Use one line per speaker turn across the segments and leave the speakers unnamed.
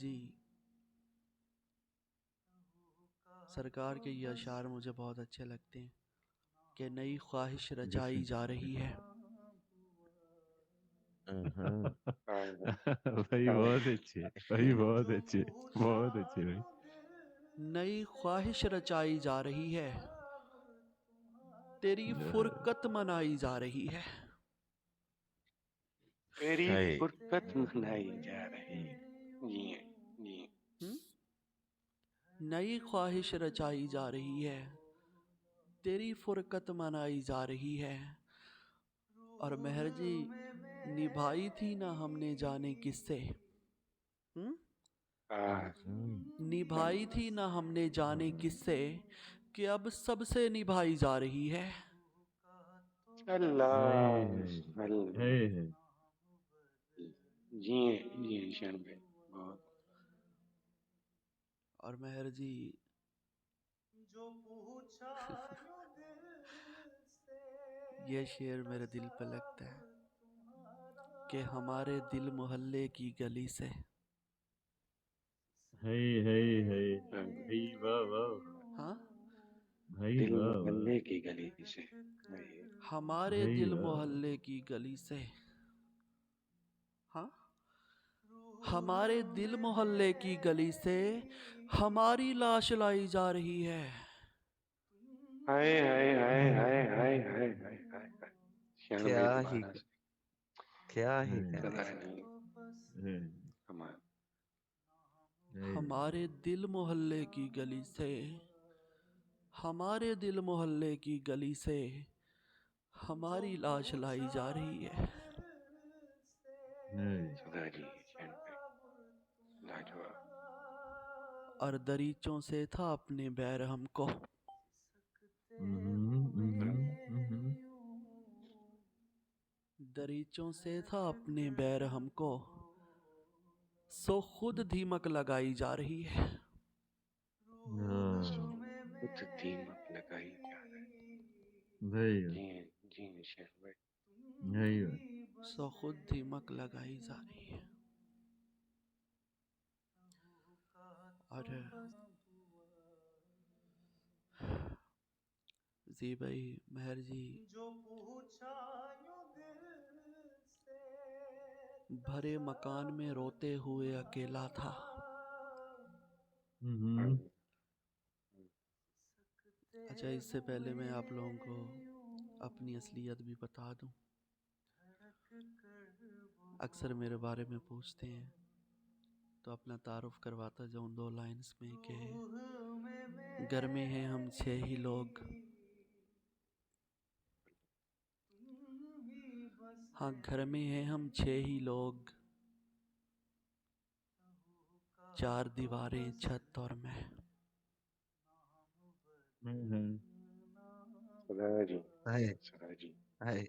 जी, सरकार के ये अशार मुझे बहुत अच्छे लगते हैं कि नई ख्वाहिश रचाई जा रही है।
भाई बहुत अच्छे, भाई बहुत अच्छे, बहुत अच्छे भाई।
नई ख्वाहिश रचाई जा रही है, तेरी फुरकत मनाई जा रही है।
तेरी
हाय
फुर्कत मनाई जा रही है। जी जी।
हुँ? नई ख्वाहिश रचाई जा रही है, तेरी फुरकत मनाई जा रही है। और मेहर जी, निभाई थी ना हमने जाने किससे। हुँ? निभाई थी ना हमने जाने किससे, कि अब सबसे निभाई जा रही है।
अल्लाह
हाय
अल्लाह।
हाय हाय।
जिए जिए शरण भाई बहुत।
और मेहर जी, ये शेर मेरे दिल पे लगता है कि हमारे दिल मोहल्ले की गली से।
हाय हाय हाय भाई वाह वाह
हाँ,
भाई
दिल
वाह वाह
मोहल्ले की गली से।
हमारे
भाई
दिल
वाह।
मोहल्ले की गली से। हाँ, हमारे दिल मोहल्ले की गली से हमारी लाश लाई जा रही है।
हाय हाय हाय हाय हाय हाय हाय हाय हाय। शरण भाई
क्या ही
दोबारा से।
क्या ही
हाय
कहने।
कदर नहीं
हाय
हमारा।
हाय।
हमारे दिल मोहल्ले की गली से, हमारे दिल मोहल्ले की गली से हमारी लाश लाई जा रही है।
सदा जी शरण भाई लाजवाब।
और दरीचों से था अपने बैर हमको। दरीचों से था अपने बैर हमको, सो खुद धीमक लगाई जा रही है।
खुद दीमक लगाई जा
भाई
रही। जी जी शरण भाई।
भाई
सो खुद धीमक लगाई जा रही है। और जी भाई, मेहर जी, भरे मकान में रोते हुए अकेला था। अच्छा, इससे पहले मैं आप लोगों को अपनी असलियत भी बता दूं। अक्सर मेरे बारे में पूछते हैं तो अपना तारुफ करवाता जाऊं दो लाइंस में कि घर में हैं हम 6 ही लोग। हाँ, घर में हैं हम 6 ही लोग, 4 दीवारें, छत और मैं।
सदा जी
हाय
सदा जी।
हाय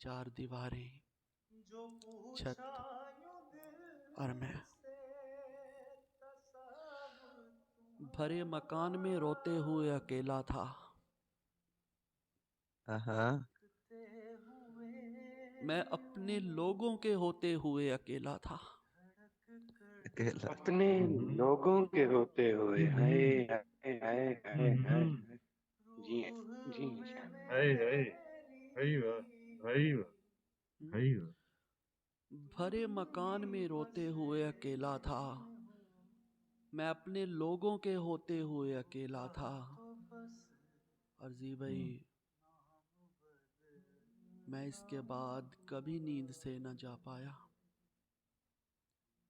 4 दीवारें, छत और मैं। भरे मकान में रोते हुए अकेला था।
हाँ
मैं अपने लोगों के होते हुए अकेला था।
अकेला।
अपने लोगों के होते हुए हाय हाय हाय हाय हाय हाय। जी जी शरण भाई।
हाय हाय भाई वाह भाई वाह
हम्म?
भाई वाह।
भरे मकान में रोते हुए अकेला था। मैं अपने लोगों के होते हुए अकेला था। और जी भाई, मैं इसके बाद कभी नींद से न जा पाया।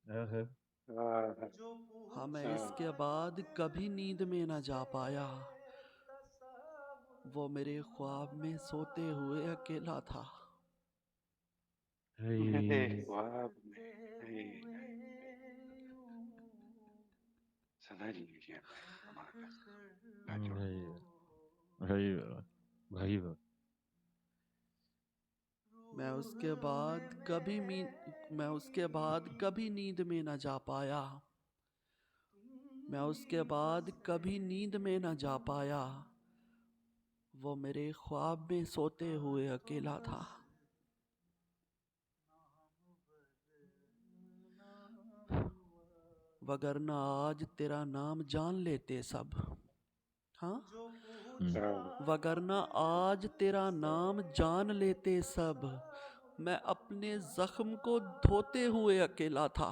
आह,
हाँ, मैं
आह।
इसके बाद कभी नींद में न जा पाया। वो मेरे ख्वाब में सोते हुए अकेला था।
मेरे ख्वाब में हाय हाय हाय। सदा जी शरण भाई हमारा लाजवाब।
भाई भाई वाह भाई वाह।
मैं उसके बाद कभी नींद में न जा पाया। मैं उसके बाद कभी नींद में न जा पाया। वो मेरे ख्वाब में सोते हुए अकेला था। वगरना आज तेरा नाम जान लेते सब। हाँ, वगरना आज तेरा नाम जान लेते सब। मैं अपने जख्म को धोते हुए अकेला था।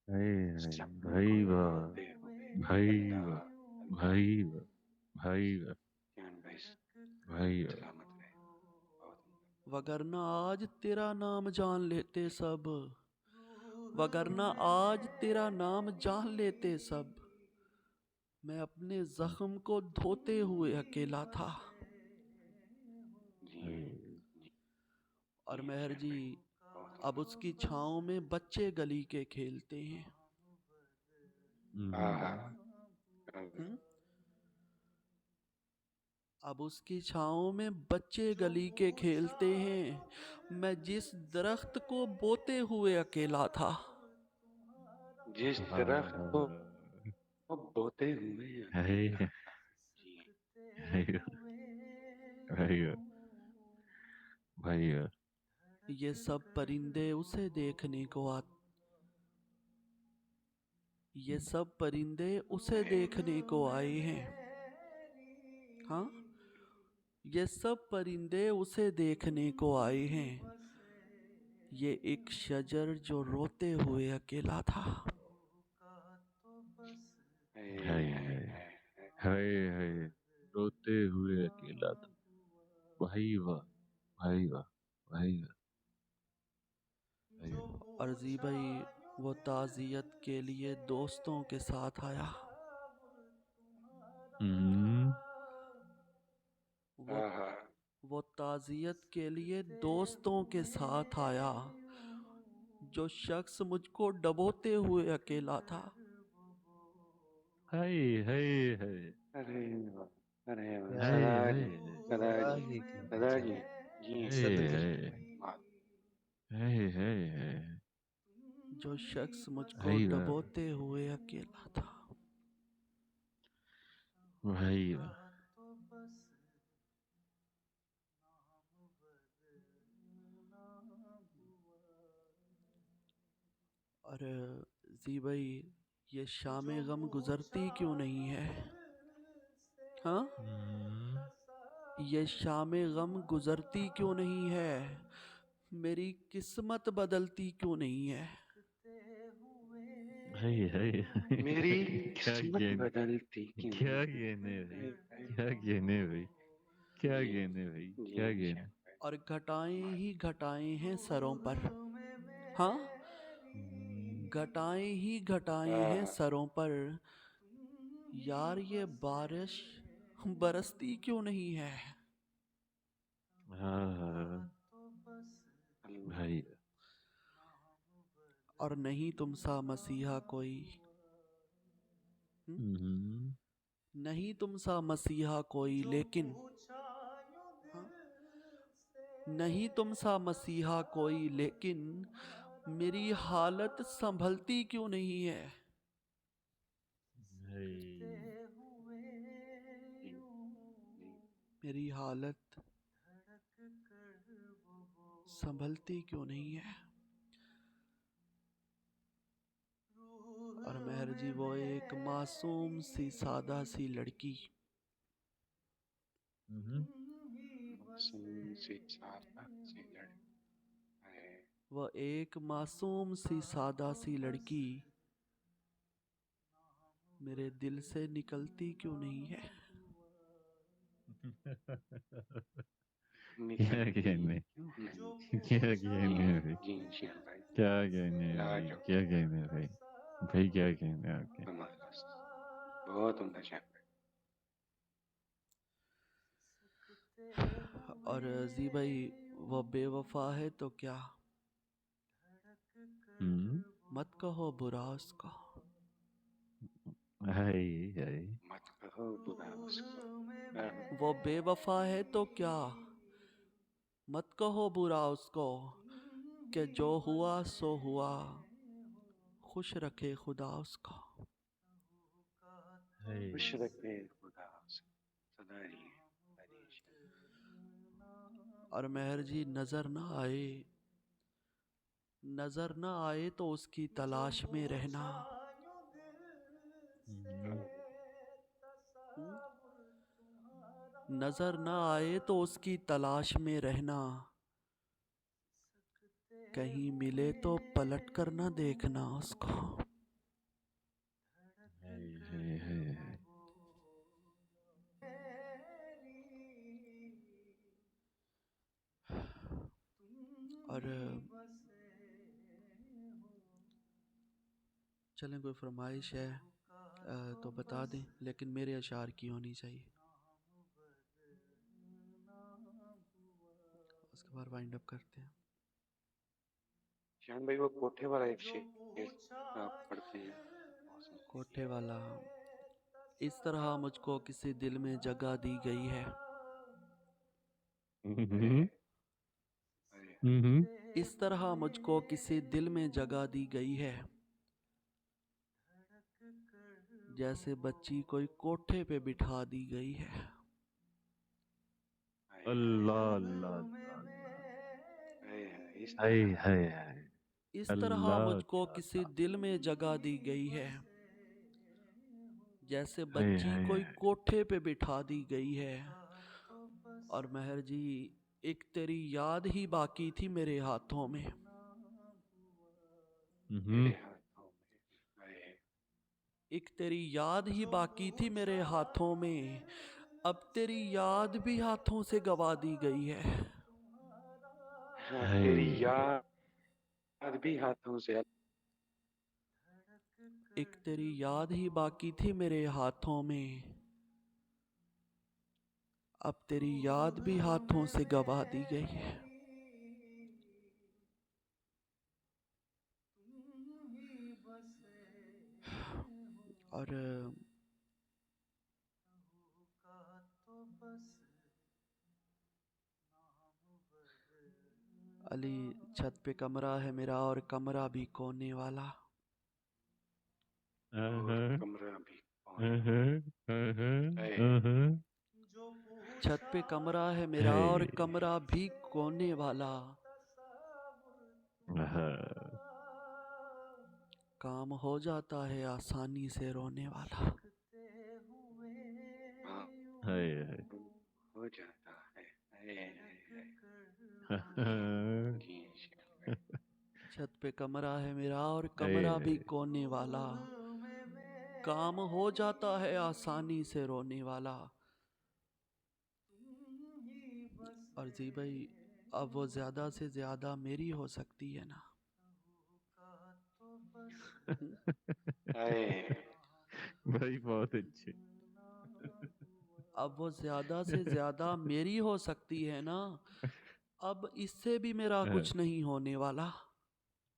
भाई वाह, भाई वाह, भाई वाह, भाई वाह, भाई वाह।
वगरना आज तेरा नाम जान लेते सब। वगरना आज तेरा नाम जान लेते सब। मैं अपने जख्म को धोते हुए अकेला था। और मेहर जी, अब उसकी छाँव में बच्चे गली के खेलते हैं। हम्म? अब उसकी छाँव में बच्चे गली के खेलते हैं। मैं जिस दरख्त को बोते हुए अकेला था।
जिस दरख्त को बोते हुए
भाई भाई भाई
ये सब परिंदे उसे देखने को ये सब परिंदे उसे देखने को आए हैं। हाँ, ये सब परिंदे उसे देखने को आए हैं। ये एक शजर जो रोते हुए अकेला था।
हाय हाय हाय, रोते हुए अकेला था। भाई वाह, भाई वाह, भाई वाह, भाई वाह।
और जी भाई, वो ताज़ियत के लिए दोस्तों के साथ आया। वो वो ताज़ियत के लिए दोस्तों के साथ आया। जो शख्स मुझको डबोते हुए अकेला था।
हाय हाय हाय
अरे वाह, अरे वाह,
क्या
हाय
सदा
हाय
जी, सदा
क्या
जी,
ही कहना
सदा जी,
चाहे।
जी
हाय हाय
वाह,
हाय हाय हाय
जो शख्स मुझको
हाय वाह,
डबोते हुए अकेला था।
भाई वाह।
और जी भाई, ये शाम गम गुजरती क्यों नहीं है? हाँ, ये शाम गम गुजरती क्यों नहीं है? मेरी किस्मत बदलती क्यों नहीं है?
हाय हाय
मेरी
क्या
किस्मत
गेन,
बदलती क्यों
क्या
नहीं?
गेने भाई,
हाय, हाय,
क्या गेने भाई, क्या
जी
गेने भाई,
जी
क्या
निशान
गेने।
भाई,
और घटाएं ही घटाएं हैं सरों पर। हाँ, घटाएं ही घटाएं हैं
हाँ,
सरों पर। यार, ये बारिश बरसती क्यों नहीं है?
हाँ भाई।
और नहीं तुम सा मसीहा कोई। नहीं तुम सा मसीहा कोई, लेकिन हाँ, नहीं तुम सा मसीहा कोई, लेकिन मेरी हालत संभलती क्यों नहीं है?
जी जी
मेरी हालत संभलती क्यों नहीं है? और मेहर जी, वो एक मासूम सी सादा सी लड़की,
मासूम सी सादा सी लड़की है,
वो एक मासूम सी सादा सी लड़की मेरे दिल से निकलती क्यों नहीं है?
क्या
निकलती
कहने,
क्यों नहीं?
क्या
जी
कहने भाई,
जी निशान भाई,
क्या कहने भाई,
लाजवाब,
क्या कहने भाई, भाई क्या कहने आपके।
जबरदस्त, बहुत उम्दा शान
और जी भाई, वो बेवफा है तो क्या, मत कहो बुरा उसको।
हाय हाय
मत कहो बुरा उसको, हाँ,
वो बेवफा है तो क्या, मत कहो बुरा उसको। कि जो हुआ सो हुआ, खुश रखे खुदा उसको।
हाय
खुश रखे खुदा उसको, सदा जी हरीश,
और मेहर जी, नजर ना आए नजर न आए तो उसकी तलाश में रहना। नजर न आए तो उसकी तलाश में रहना, कहीं मिले तो पलट कर न देखना उसको। और चलें, कोई फरमाइश है तो बता दें, लेकिन मेरे अशार की होनी चाहिए। उसके बाद वाइंड अप करते हैं।
शान भाई वो कोठे वाला एक शेर आप पढ़ते हैं।
कोठे वाला। इस तरह मुझको किसी दिल में जगह दी गई है। इस तरह मुझको किसी दिल में जगह दी गई है, जैसे बच्ची कोई कोठे पे बिठा दी गई है।
अल्लाह अल्लाह अल्लाह
इस
हाय
तरह
हाय हाय
इस तरह
अल्लाह
मुझको किसी दिल में जगह दी गई है, जैसे
हाय
बच्ची
हाय
कोई
हाय
कोठे पे बिठा दी गई है। और महर जी, एक तेरी याद ही बाकी थी मेरे हाथों में।
मेरे हाथों में।
एक तेरी याद ही बाकी थी मेरे हाथों में, अब तेरी याद भी हाथों से गवा दी गई है।
हाँ, तेरी याद भी हाथों से।
एक तेरी याद ही बाकी थी मेरे हाथों में, अब तेरी याद भी हाथों से गवा दी गई है। और अली, छत पे कमरा है मेरा और कमरा भी कोने वाला।
और कमरा भी
छत पे कमरा है मेरा और कमरा भी कोने वाला, काम हो जाता है आसानी से रोने वाला।
हो जाता है। जी
छत पे कमरा है मेरा और कमरा भी कोने वाला, काम हो जाता है आसानी से रोने वाला। और जी भाई, अब वो ज्यादा से ज्यादा मेरी हो सकती है ना।
भाई बहुत अच्छे।
अब वो ज्यादा से ज्यादा मेरी हो सकती है ना, अब इससे भी मेरा कुछ नहीं होने वाला।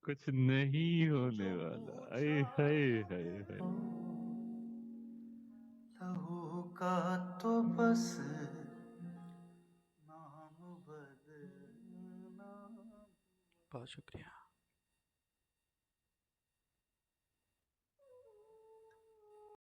कुछ नहीं होने वाला। हाय हाय हाय हाय।
लहू का तो बस नाम बदलना।
बहुत शुक्रिया।